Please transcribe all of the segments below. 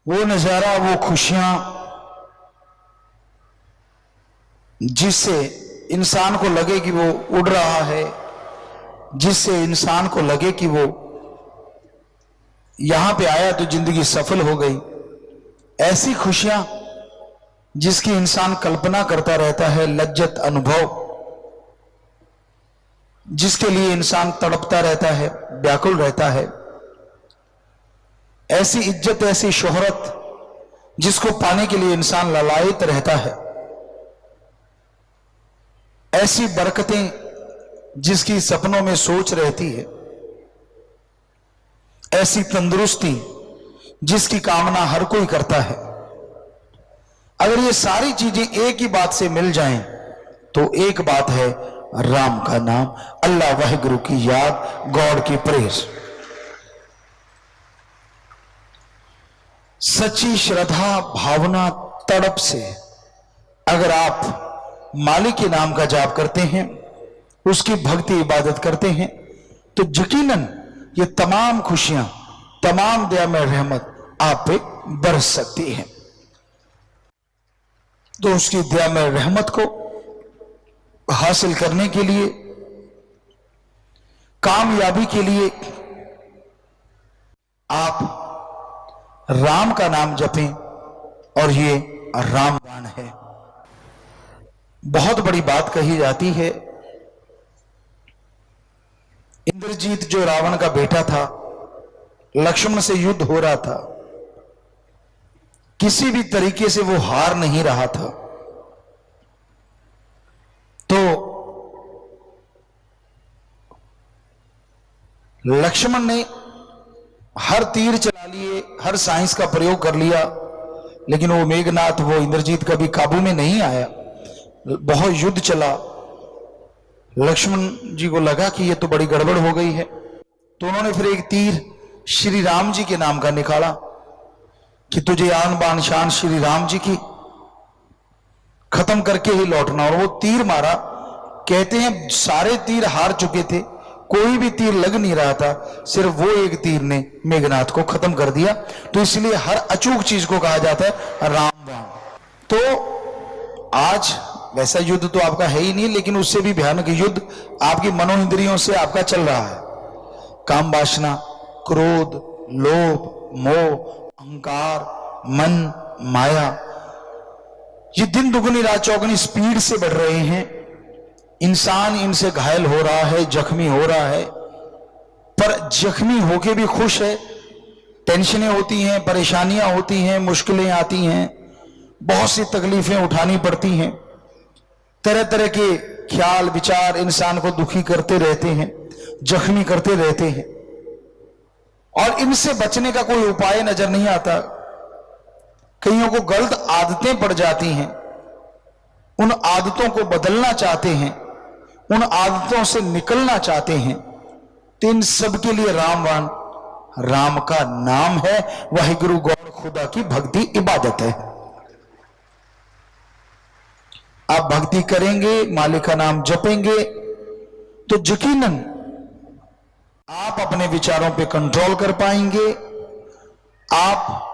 वो नजारा, वो खुशियां जिससे इंसान को लगे कि वो उड़ रहा है, जिससे इंसान को लगे कि वो यहां पे आया तो जिंदगी सफल हो गई, ऐसी खुशियां जिसकी इंसान कल्पना करता रहता है, लज्जत अनुभव जिसके लिए इंसान तड़पता रहता है, व्याकुल रहता है, ऐसी इज्जत, ऐसी शोहरत जिसको पाने के लिए इंसान ललायत रहता है, ऐसी बरकतें जिसकी सपनों में सोच रहती है, ऐसी तंदुरुस्ती जिसकी कामना हर कोई करता है। अगर ये सारी चीजें एक ही बात से मिल जाएं तो एक बात है, राम का नाम, अल्लाह वाहिगुरु की याद, गॉड की प्रेज। सच्ची श्रद्धा, भावना, तड़प से अगर आप मालिक के नाम का जाप करते हैं, उसकी भक्ति इबादत करते हैं, तो यकीनन ये तमाम खुशियां, तमाम दया में रहमत आप पे बरस सकती है। तो उसकी दया में रहमत को हासिल करने के लिए, कामयाबी के लिए आप राम का नाम जपें, और ये रामबाण है। बहुत बड़ी बात कही जाती है, इंद्रजीत जो रावण का बेटा था, लक्ष्मण से युद्ध हो रहा था, किसी भी तरीके से वो हार नहीं रहा था, तो लक्ष्मण ने हर तीर चला लिए, हर साइंस का प्रयोग कर लिया, लेकिन वो मेघनाथ, वो इंद्रजीत कभी काबू में नहीं आया। बहुत युद्ध चला, लक्ष्मण जी को लगा कि ये तो बड़ी गड़बड़ हो गई है, तो उन्होंने फिर एक तीर श्री राम जी के नाम का निकाला कि तुझे आन बान शान श्री राम जी की, खत्म करके ही लौटना। और वो तीर मारा, कहते हैं सारे तीर हार चुके थे, कोई भी तीर लग नहीं रहा था, सिर्फ वो एक तीर ने मेघनाथ को खत्म कर दिया। तो इसलिए हर अचूक चीज को कहा जाता है रामबाण। तो आज वैसा युद्ध तो आपका है ही नहीं, लेकिन उससे भी भयानक युद्ध आपकी मनोइंद्रियों से आपका चल रहा है। काम वासना, क्रोध, लोभ, मोह, अहंकार, मन, माया, ये दिन दुगनी रात चौगनी स्पीड से बढ़ रहे हैं। इंसान इनसे घायल हो रहा है, जख्मी हो रहा है, पर जख्मी होके भी खुश है। टेंशनें होती हैं, परेशानियां होती हैं, मुश्किलें आती हैं, बहुत सी तकलीफें उठानी पड़ती हैं, तरह तरह के ख्याल विचार इंसान को दुखी करते रहते हैं, जख्मी करते रहते हैं, और इनसे बचने का कोई उपाय नजर नहीं आता। कईयों को गलत आदतें पड़ जाती हैं, उन आदतों को बदलना चाहते हैं, उन आदतों से निकलना चाहते हैं, तो इन सब के लिए रामबाण, राम का नाम है, वाहिगुरु गौर खुदा की भक्ति इबादत है। आप भक्ति करेंगे, मालिक का नाम जपेंगे, तो यकीनन आप अपने विचारों पे कंट्रोल कर पाएंगे, आप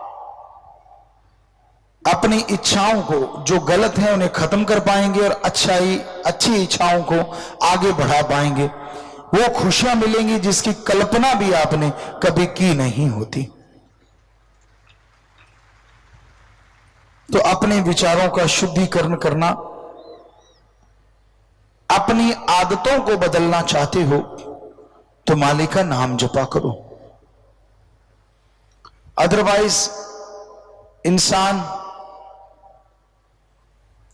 अपनी इच्छाओं को जो गलत है उन्हें खत्म कर पाएंगे, और अच्छी इच्छाओं को आगे बढ़ा पाएंगे। वो खुशियां मिलेंगी जिसकी कल्पना भी आपने कभी की नहीं होती। तो अपने विचारों का शुद्धिकरण करना, अपनी आदतों को बदलना चाहते हो तो मालिक का नाम जपा करो। अदरवाइज इंसान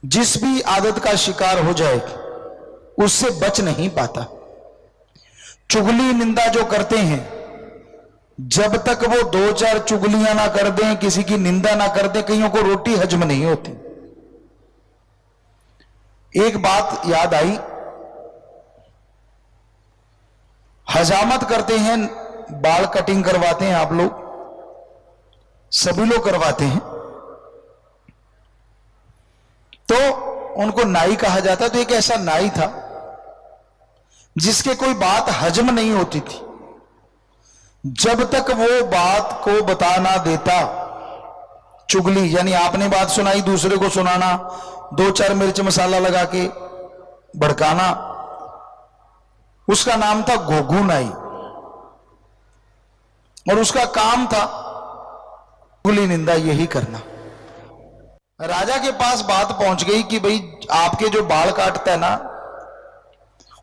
जिस भी आदत का शिकार हो जाए उससे बच नहीं पाता। चुगली निंदा जो करते हैं, जब तक वो दो चार चुगलियां ना कर दें, किसी की निंदा ना कर दें, कईयों को रोटी हजम नहीं होती। एक बात याद आई, हजामत करते हैं, बाल कटिंग करवाते हैं, आप लोग सभी लोग करवाते हैं, तो उनको नाई कहा जाता है। तो एक ऐसा नाई था जिसके कोई बात हजम नहीं होती थी, जब तक वो बात को बता ना देता चुगली यानी आपने बात सुनाई दूसरे को सुनाना, दो चार मिर्च मसाला लगा के भड़काना, उसका नाम था घोघू नाई और उसका काम था चुगली निंदा यही करना। राजा के पास बात पहुंच गई कि भाई आपके जो बाल काटता है ना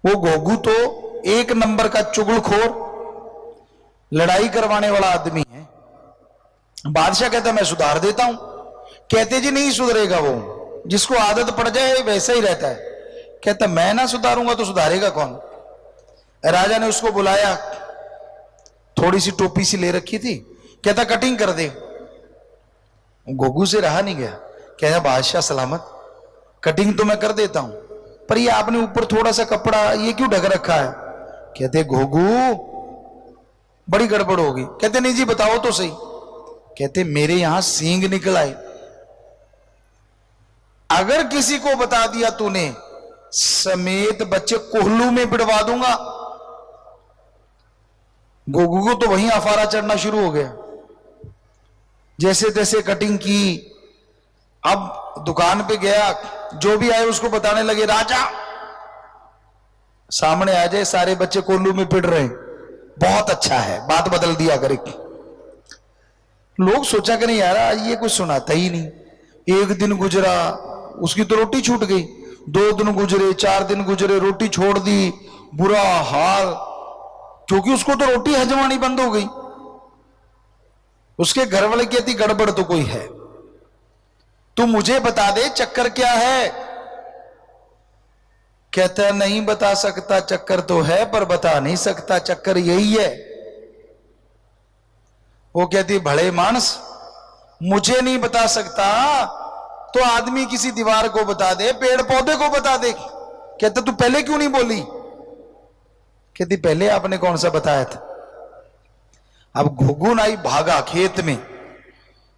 वो घोघू तो एक नंबर का चुगलखोर, लड़ाई करवाने वाला आदमी है। बादशाह कहता मैं सुधार देता हूं। कहते जी नहीं सुधरेगा, वो जिसको आदत पड़ जाए वैसा ही रहता है। कहता मैं ना सुधारूंगा तो सुधारेगा कौन। राजा ने उसको बुलाया, थोड़ी सी टोपी सी ले रखी थी, कहता कटिंग कर दे। घोघू से रहा नहीं गया, कहता बादशाह सलामत, कटिंग तो मैं कर देता हूं, पर ये आपने ऊपर थोड़ा सा कपड़ा ये क्यों ढक रखा है। कहते घोघू बड़ी गड़बड़ होगी। कहते नहीं जी बताओ तो सही। कहते मेरे यहां सींग निकल आए, अगर किसी को बता दिया तूने समेत बच्चे कोहलू में पिटवा दूंगा। घोघू को तो वहीं अफारा चढ़ना शुरू हो गया। जैसे तैसे कटिंग की, अब दुकान पे गया, जो भी आए उसको बताने लगे राजा सामने आ जाए, सारे बच्चे कोल्लू में पिट रहे, बहुत अच्छा है, बात बदल दिया करे। लोग सोचा करें यार ये कुछ सुनाता ही नहीं। एक दिन गुजरा, उसकी तो रोटी छूट गई। 2 दिन गुजरे, 4 दिन गुजरे, रोटी छोड़ दी, बुरा हाल, क्योंकि उसको तो रोटी हजमानी बंद हो गई। उसके घर वाले कहती गड़बड़ तो कोई है, तू मुझे बता दे चक्कर क्या है। कहता नहीं बता सकता, चक्कर तो है पर बता नहीं सकता, चक्कर यही है। वो कहती भले मानस, मुझे नहीं बता सकता तो आदमी किसी दीवार को बता दे, पेड़ पौधे को बता दे। कहता तू पहले क्यों नहीं बोली। कहती पहले आपने कौन सा बताया था। अब घुघू नाई भागा खेत में।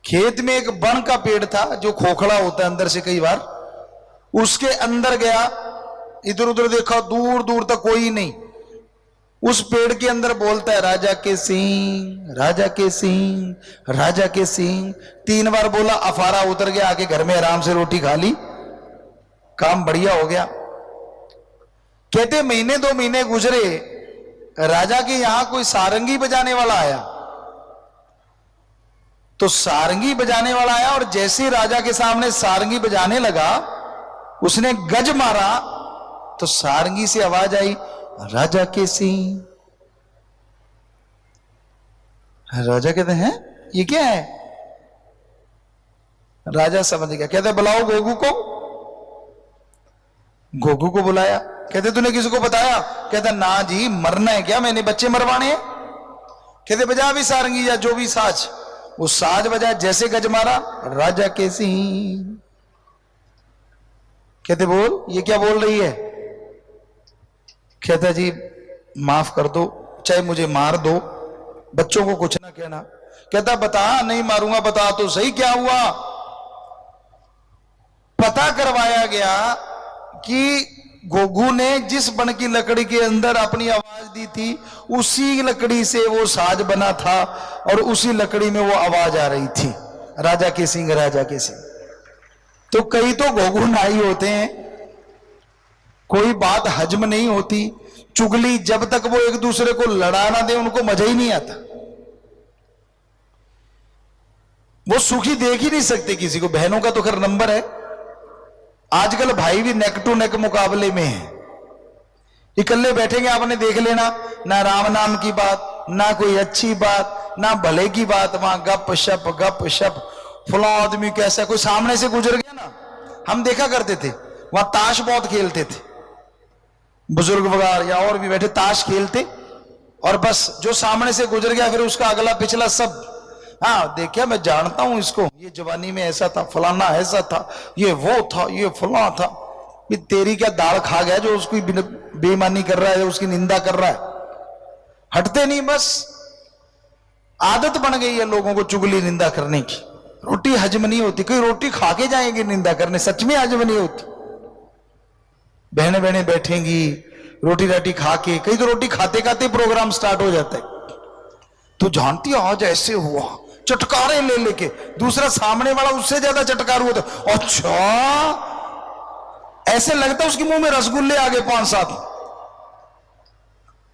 खेत में एक बन का पेड़ था जो खोखला होता है अंदर से कई बार, उसके अंदर गया, इधर उधर देखा, दूर दूर तक कोई नहीं। उस पेड़ के अंदर बोलता है राजा के सिंह, राजा के सिंह, राजा के सिंह। 3 बार बोला, अफारा उतर गया, आके घर में आराम से रोटी खा ली, काम बढ़िया हो गया। कहते महीने 2 महीने गुजरे, राजा के यहां कोई सारंगी बजाने वाला आया। तो सारंगी बजाने वाला आया और जैसे राजा के सामने सारंगी बजाने लगा, उसने गज मारा तो सारंगी से आवाज आई राजा के सिंह। राजा कहते हैं ये क्या है। राजा समझ गया, कहते बुलाओ घोघू को। घोघू को बुलाया, कहते तूने किसी को बताया। कहता ना जी, मरना है क्या, मैंने बच्चे मरवाने हैं। कहते बजा भी सारंगी या जो भी साज। वो साज बजाया, जैसे गज मारा राजा के सिंह। कहते बोल ये क्या बोल रही है। कहता जी माफ कर दो, चाहे मुझे मार दो, बच्चों को कुछ ना कहना। कहता बता, नहीं मारूंगा, बता तो सही क्या हुआ। पता करवाया गया कि घोघू ने जिस बन की लकड़ी के अंदर अपनी आवाज दी थी, उसी लकड़ी से वो साज बना था और उसी लकड़ी में वो आवाज आ रही थी, राजा के सिंह, राजा के सिंह। तो कई तो घोघू नाई होते हैं, कोई बात हजम नहीं होती। चुगली जब तक वो एक दूसरे को लड़ा ना दे उनको मजा ही नहीं आता। वो सुखी देख ही नहीं सकते किसी को। बहनों का तो खैर नंबर है, आजकल भाई भी नेक टू नेक मुकाबले में है। इकल्ले बैठेंगे, आपने देख लेना, ना राम नाम की बात, ना कोई अच्छी बात, ना भले की बात, वहां गप शप फला आदमी कैसा। कोई सामने से गुजर गया ना, हम देखा करते थे, वहां ताश बहुत खेलते थे, बुजुर्ग वगैरह या और भी बैठे ताश खेलते, और बस जो सामने से गुजर गया फिर उसका अगला पिछला सब, हाँ देखिए मैं जानता हूं इसको, ये जवानी में ऐसा था, फलाना ऐसा था, ये वो था, ये फला था। ये तेरी क्या दाल खा गया जो उसकी बेईमानी कर रहा है, उसकी निंदा कर रहा है। हटते नहीं, बस आदत बन गई है लोगों को चुगली निंदा करने की। रोटी हजम नहीं होती, कोई रोटी खा के जाएंगे निंदा करने, सच में हजम नहीं होती। बहने बहने बैठेंगी रोटी राटी खा के, कई तो रोटी खाते खाते प्रोग्राम स्टार्ट हो जाता है। तो जानती आज ऐसे हुआ, चटकारे ले लेके, दूसरा सामने वाला उससे ज्यादा चटकार होता, अच्छा ऐसे लगता है उसके मुंह में रसगुल्ले आ गए 5-7।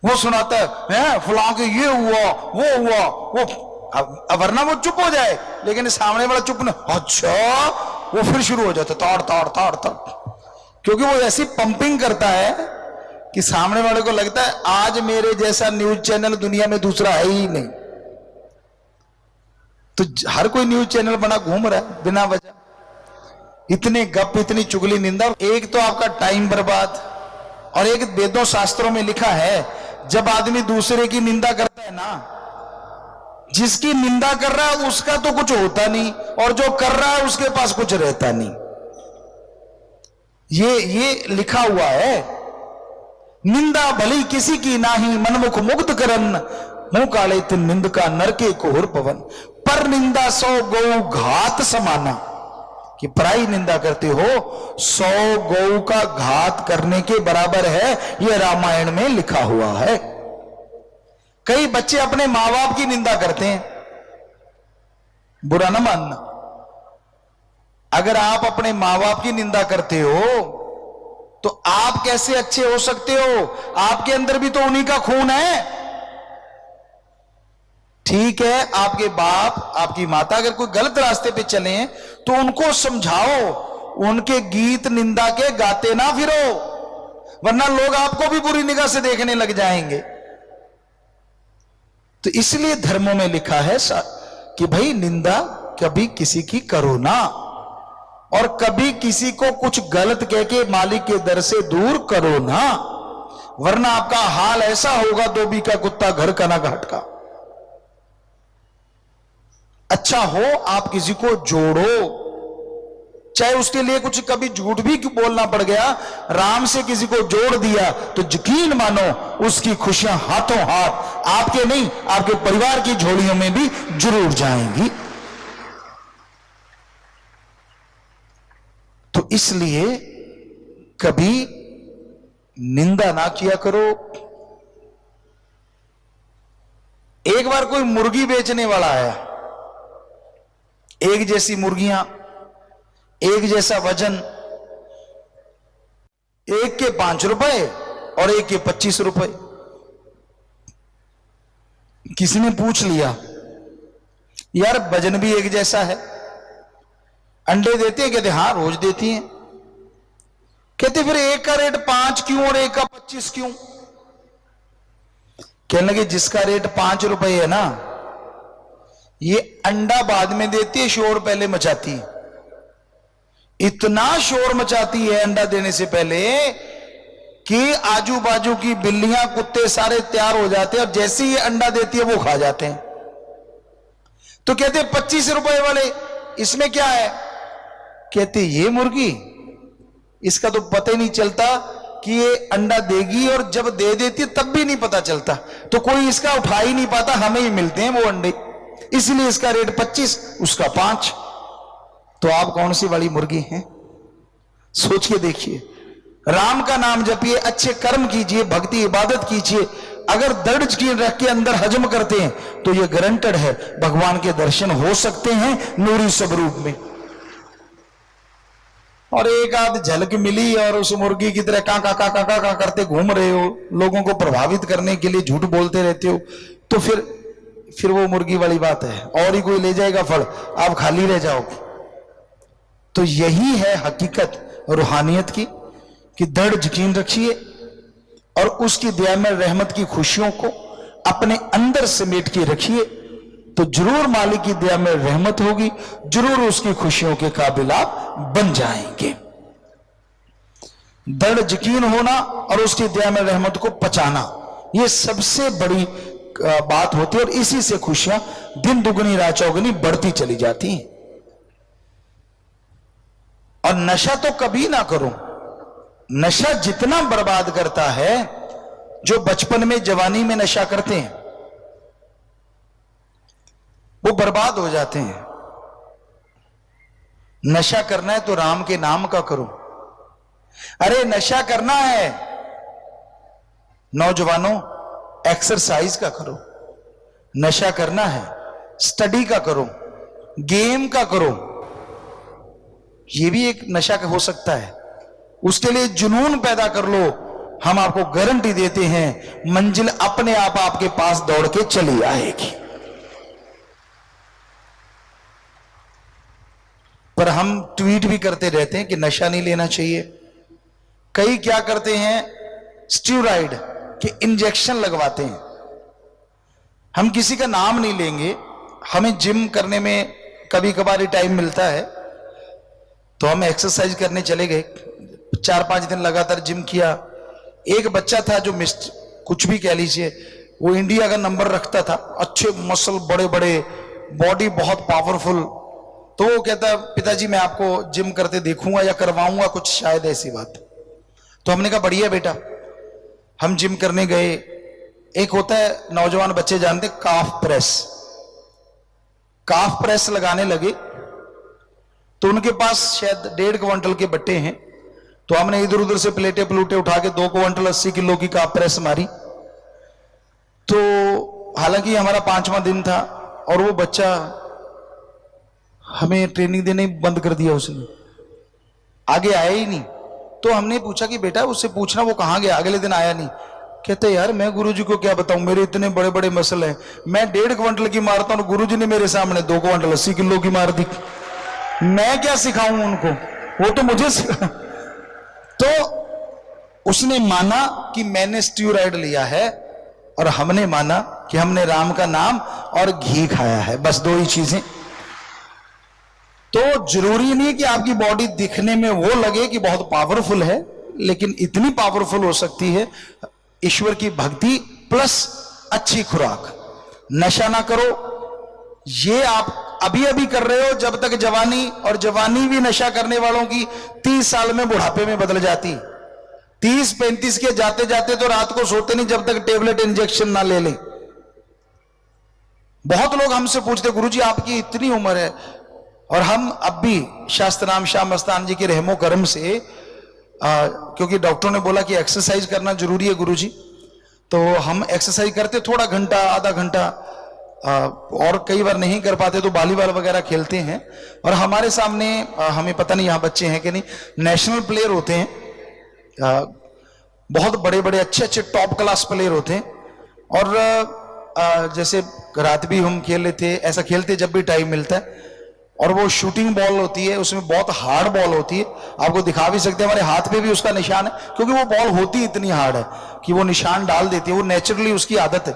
वो सुनाता है फलां के ये हुआ वो हुआ वो, वरना वो चुप हो जाए, लेकिन सामने वाला चुप ना, अच्छा वो फिर शुरू हो जाता ताड़ ताड़ ताड़ ताड़, क्योंकि वो ऐसी पंपिंग करता है कि सामने वाले को लगता है आज मेरे जैसा न्यूज चैनल दुनिया में दूसरा है ही नहीं। तो हर कोई न्यूज चैनल बना घूम रहा है बिना वजह, इतने गप, इतनी चुगली, निंदा। एक तो आपका टाइम बर्बाद, और एक वेदों शास्त्रों में लिखा है जब आदमी दूसरे की निंदा करता है ना, जिसकी निंदा कर रहा है उसका तो कुछ होता नहीं, और जो कर रहा है उसके पास कुछ रहता नहीं। ये लिखा हुआ है, निंदा भली किसी की नाही, मनमुख मुग्ध करन, मुंह काले तिन निंद का नरके कोहर पवन, पर निंदा 100 गौ घात समाना, कि पराई निंदा करते हो 100 गौ का घात करने के बराबर है, यह रामायण में लिखा हुआ है। कई बच्चे अपने मां बाप की निंदा करते हैं, बुरा ना मानना। अगर आप अपने मां बाप की निंदा करते हो तो आप कैसे अच्छे हो सकते हो? आपके अंदर भी तो उन्हीं का खून है। ठीक है, आपके बाप आपकी माता अगर कोई गलत रास्ते पे चले हैं तो उनको समझाओ, उनके गीत निंदा के गाते ना फिरो, वरना लोग आपको भी बुरी निगाह से देखने लग जाएंगे। तो इसलिए धर्मों में लिखा है कि भाई निंदा कभी किसी की करो ना, और कभी किसी को कुछ गलत कह के मालिक के दर से दूर करो ना, वरना आपका हाल ऐसा होगा धोबी का कुत्ता घर का ना घाट का। अच्छा हो आप किसी को जोड़ो, चाहे उसके लिए कुछ कभी झूठ भी बोलना पड़ गया, राम से किसी को जोड़ दिया तो यकीन मानो उसकी खुशियां हाथों हाथ आपके नहीं आपके परिवार की झोलियों में भी जरूर जाएंगी। तो इसलिए कभी निंदा ना किया करो। एक बार कोई मुर्गी बेचने वाला आया, एक जैसी मुर्गियां, एक जैसा वजन, एक के 5 रुपए और एक के 25 रुपए। किसी ने पूछ लिया यार वजन भी एक जैसा है, अंडे देते हैं? कहते हाँ रोज देती हैं। कहते फिर एक का रेट 5 क्यों और एक का 25 क्यों? कहने लगे जिसका रेट 5 रुपए है ना, ये अंडा बाद में देती है, शोर पहले मचाती है। इतना शोर मचाती है अंडा देने से पहले कि आजू बाजू की बिल्लियां कुत्ते सारे तैयार हो जाते हैं, और जैसे ही अंडा देती है वो खा जाते हैं। तो कहते 25 रुपए वाले इसमें क्या है? कहते ये मुर्गी, इसका तो पता ही नहीं चलता कि ये अंडा देगी, और जब दे देती है तब भी नहीं पता चलता, तो कोई इसका उठा ही नहीं पाता, हमें ही मिलते हैं वो अंडे, इसलिए इसका रेट 25 उसका 5। तो आप कौन सी वाली मुर्गी हैं? सोच के देखिए। राम का नाम जपिए, अच्छे कर्म कीजिए, भक्ति इबादत कीजिए, अगर दृढ़ यकीन रख के अंदर हजम करते हैं तो ये गारंटेड है भगवान के दर्शन हो सकते हैं नूरी स्वरूप में। और एक आध झलक मिली और उस मुर्गी की तरह का करते घूम रहे हो, लोगों को प्रभावित करने के लिए झूठ बोलते रहते हो, तो फिर वो मुर्गी वाली बात है, और ही कोई ले जाएगा फल, आप खाली रह जाओगे। तो यही है हकीकत रूहानियत की कि दृढ़ यकीन रखिए और उसकी दया में रहमत की खुशियों को अपने अंदर समेट के रखिए, तो जरूर मालिक की दया में रहमत होगी, जरूर उसकी खुशियों के काबिल आप बन जाएंगे। दृढ़ यकीन होना और उसकी दया में रहमत को पचाना, यह सबसे बड़ी बात होती है, और इसी से खुशियां दिन दुगनी रात चौगुनी बढ़ती चली जाती हैं। और नशा तो कभी ना करो, नशा जितना बर्बाद करता है, जो बचपन में जवानी में नशा करते हैं वो बर्बाद हो जाते हैं। नशा करना है तो राम के नाम का करो। अरे नशा करना है नौजवानों, एक्सरसाइज का करो। नशा करना है स्टडी का करो, गेम का करो, ये भी एक नशा हो सकता है। उसके लिए जुनून पैदा कर लो, हम आपको गारंटी देते हैं मंजिल अपने आप आपके पास दौड़ के चली आएगी। पर हम ट्वीट भी करते रहते हैं कि नशा नहीं लेना चाहिए। कई क्या करते हैं, स्टीरॉइड के इंजेक्शन लगवाते हैं। हम किसी का नाम नहीं लेंगे, हमें जिम करने में कभी कभार ही टाइम मिलता है तो हम एक्सरसाइज करने चले गए, 4-5 दिन लगातार जिम किया। एक बच्चा था जो कुछ भी कह लीजिए, वो इंडिया का नंबर रखता था, अच्छे मसल, बड़े बड़े, बॉडी बहुत पावरफुल। तो वो कहता, पिताजी मैं आपको जिम करते देखूंगा या करवाऊंगा कुछ, शायद ऐसी बात। तो हमने कहा बढ़िया बेटा। हम जिम करने गए। एक होता है, नौजवान बच्चे जानते, काफ प्रेस। काफ प्रेस लगाने लगे तो उनके पास शायद 1.5 क्विंटल के बट्टे हैं। तो हमने इधर उधर से प्लेटें प्लूटे उठा के 2 क्विंटल 80 किलो की काफ प्रेस मारी। तो हालांकि हमारा 5वां दिन था और वो बच्चा हमें ट्रेनिंग देने बंद कर दिया, उसने आगे आया ही नहीं। तो हमने पूछा कि बेटा उससे पूछना वो कहां गया, अगले दिन आया नहीं। कहते यार मैं गुरुजी को क्या बताऊं, मेरे इतने बड़े बड़े मसल हैं, मैं 1.5 क्विंटल की मारता हूं, गुरुजी ने मेरे सामने 2 क्विंटल 80 किलो की मार दी, मैं क्या सिखाऊं उनको, वो तो मुझे तो उसने माना कि मैंने स्टीरॉइड लिया है और हमने माना कि हमने राम का नाम और घी खाया है, बस 2 ही चीजें। तो जरूरी नहीं कि आपकी बॉडी दिखने में वो लगे कि बहुत पावरफुल है, लेकिन इतनी पावरफुल हो सकती है ईश्वर की भक्ति प्लस अच्छी खुराक। नशा ना करो, ये आप अभी अभी कर रहे हो जब तक जवानी, और जवानी भी नशा करने वालों की 30 साल में बुढ़ापे में बदल जाती। 30-35 के जाते जाते तो रात को सोते नहीं जब तक टेबलेट इंजेक्शन ना ले लें। बहुत लोग हमसे पूछते गुरुजी आपकी इतनी उम्र है, और हम अब भी शास्त्रनाम शाह मस्तान जी के रहमो करम से क्योंकि डॉक्टरों ने बोला कि एक्सरसाइज करना जरूरी है गुरुजी, तो हम एक्सरसाइज करते, थोड़ा घंटा आधा घंटा, और कई बार नहीं कर पाते तो वॉलीबॉल वगैरह खेलते हैं। और हमारे सामने हमें पता नहीं यहाँ बच्चे हैं कि नहीं, नेशनल प्लेयर होते हैं, बहुत बड़े बड़े अच्छे अच्छे टॉप क्लास प्लेयर होते हैं। और जैसे रात भी हम खेल लेते, ऐसा खेलते जब भी टाइम मिलता है। और वो शूटिंग बॉल होती है, उसमें बहुत हार्ड बॉल होती है, आपको दिखा भी सकते हैं, हमारे हाथ पे भी उसका निशान है, क्योंकि वो बॉल होती इतनी हार्ड है कि वो निशान डाल देती है, वो नेचुरली उसकी आदत है।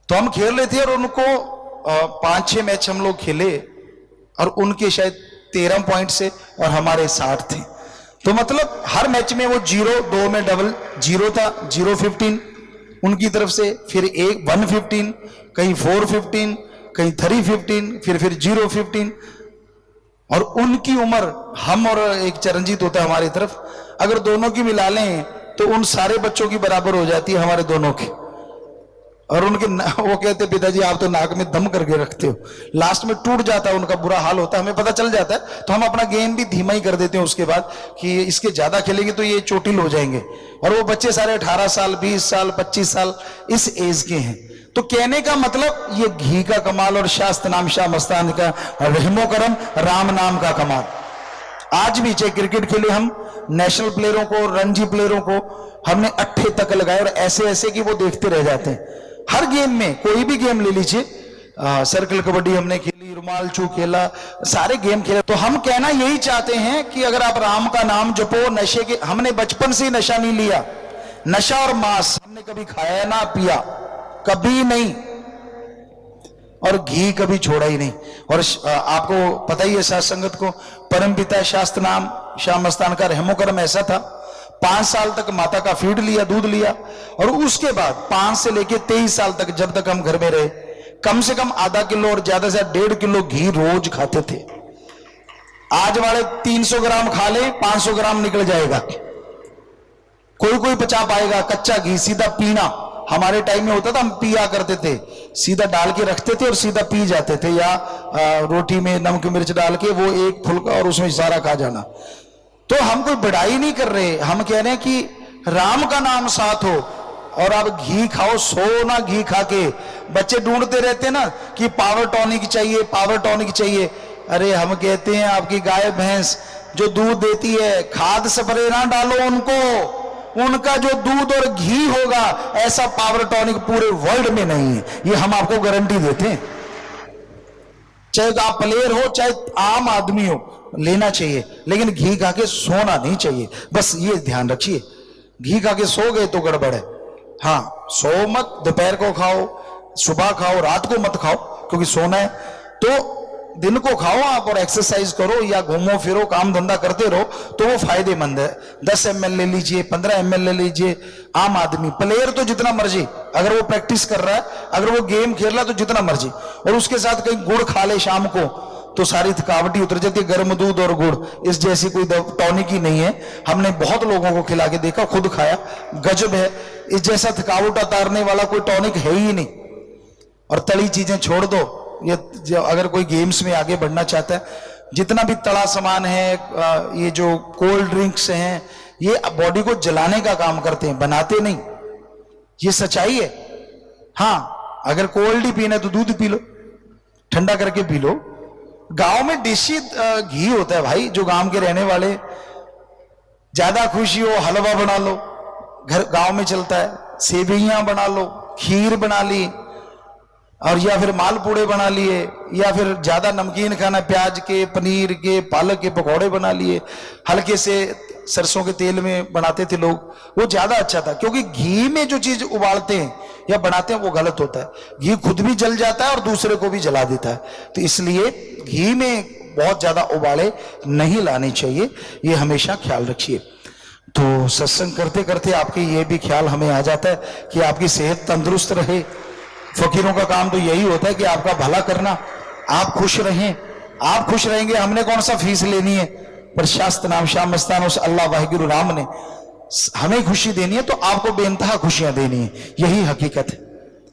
तो हम खेल रहे थे और उनको 5-6 मैच हम लोग खेले और उनके शायद 13 पॉइंट से और हमारे 60 थे। तो मतलब हर मैच में वो 0-2 में डबल 0 था, 0-15 उनकी तरफ से, फिर 1-15, कहीं 4-15, कहीं 3-15, फिर 0-15। और उनकी उम्र, हम और एक चरणजीत होता है हमारी तरफ, अगर दोनों की मिला लें तो उन सारे बच्चों की बराबर हो जाती है हमारे दोनों की। और उनके वो कहते पिताजी आप तो नाक में दम करके रखते हो, लास्ट में टूट जाता है, उनका बुरा हाल होता है, हमें पता चल जाता है। तो हम अपना गेम भी धीमा ही कर देते हैं उसके बाद कि इसके ज्यादा खेलेंगे तो ये चोटिल हो जाएंगे। और वो बच्चे सारे 18 साल 20 साल 25 साल इस एज के हैं। तो कहने का मतलब ये घी का कमाल और शास्त्र नाम शाह मस्तान का रहमो करम, राम नाम का कमाल। आज भी चाहे क्रिकेट खेले, हम नेशनल प्लेयरों को, रणजी प्लेयरों को हमने 8 तक लगाए और ऐसे ऐसे कि वो देखते रह जाते हैं। हर गेम में, कोई भी गेम ले लीजिए, सर्कल कबड्डी हमने खेली, रुमाल चू खेला, सारे गेम खेले। तो हम कहना यही चाहते हैं कि अगर आप राम का नाम जपो, नशे के, हमने बचपन से नशा नहीं लिया, नशा और मांस हमने कभी खाया ना पिया, कभी नहीं, और घी कभी छोड़ा ही नहीं। और आपको पता ही है साथ संगत को, परमपिता शास्त्र नाम शाह मस्तान का रहमो करम ऐसा था, 5 साल तक माता का फीड लिया, दूध लिया, और उसके बाद 5 से लेके 23 साल तक जब तक हम घर में रहे, कम से कम आधा किलो और ज्यादा से 1.5 किलो घी रोज खाते थे। आज वाले 300 ग्राम खा ले, 500 ग्राम निकल जाएगा, कोई पचा पाएगा। कच्चा घी सीधा पीना, हमारे टाइम में होता था, हम पिया करते थे, सीधा डाल के रखते थे और सीधा पी जाते थे, या रोटी में नमक मिर्च डाल के वो एक फुल्का और उसमें सारा खा जाना। तो हम कोई बढ़ाई नहीं कर रहे, हम कह रहे हैं कि राम का नाम साथ हो, और आप घी खाओ, सो ना घी खा के। बच्चे ढूंढते रहते ना कि पावर टॉनिक चाहिए, पावर टॉनिक चाहिए। अरे हम कहते हैं आपकी गाय भैंस जो दूध देती है, खाद स्प्रे ना डालो उनको, उनका जो दूध और घी होगा ऐसा पावर टॉनिक पूरे वर्ल्ड में नहीं है, ये हम आपको गारंटी देते हैं। चाहे आप प्लेयर हो चाहे आम आदमी हो, लेना चाहिए, लेकिन घी खा के सोना नहीं चाहिए। बस ये ध्यान रखिए, घी खा के सो गए तो गड़बड़ है। हाँ, सो मत, दोपहर को खाओ, सुबह खाओ, रात को मत खाओ, क्योंकि सोना है। तो दिन को खाओ आप और एक्सरसाइज करो या घूमो फिरो, काम धंधा करते रहो, तो वो फायदेमंद है। 10 ml ले लीजिए, 15 ml ले लीजिए। आम आदमी, प्लेयर तो जितना मर्जी, अगर वो प्रैक्टिस कर रहा है, अगर वो गेम खेल रहा है तो जितना मर्जी, और उसके साथ कहीं गुड़ खा ले शाम को तो सारी थकावट ही उतर जाती है। गर्म दूध और गुड़, इस जैसी कोई टॉनिक ही नहीं है। हमने बहुत लोगों को खिला के देखा, खुद खाया, गजब है। इस जैसा थकावट उतारने वाला कोई टॉनिक है ही नहीं। और तली चीजें छोड़ दो, ये अगर कोई गेम्स में आगे बढ़ना चाहता है, जितना भी तला सामान है, ये जो कोल्ड ड्रिंक्स हैं, ये बॉडी को जलाने का काम करते हैं, बनाते नहीं, ये सच्चाई है। हाँ, अगर कोल्ड ही पीना है तो दूध पी लो, ठंडा करके पी लो। गांव में देशी घी होता है भाई, जो गांव के रहने वाले, ज्यादा खुशी हो हलवा बना लो, घर गांव में चलता है, सेवइयां बना लो, खीर बना ली, और या फिर मालपूड़े बना लिए, या फिर ज्यादा नमकीन खाना, प्याज के, पनीर के, पालक के पकौड़े बना लिए, हल्के से सरसों के तेल में बनाते थे लोग, वो ज्यादा अच्छा था। क्योंकि घी में जो चीज उबालते हैं या बनाते हैं वो गलत होता है। घी खुद भी जल जाता है और दूसरे को भी जला देता है, तो इसलिए घी में बहुत ज्यादा उबाले नहीं लाने चाहिए, ये हमेशा ख्याल रखिए। तो सत्संग करते करते आपके ये भी ख्याल हमें आ जाता है कि आपकी सेहत तंदुरुस्त रहे। फकीरों का काम तो यही होता है कि आपका भला करना, आप खुश रहें। आप खुश रहेंगे, हमने कौन सा फीस लेनी है, पर शास्त्र नाम श्याम मस्तान उस अल्लाह वाहिगुरु राम ने हमें खुशी देनी है, तो आपको बेइंतहा खुशियां देनी है, यही हकीकत है।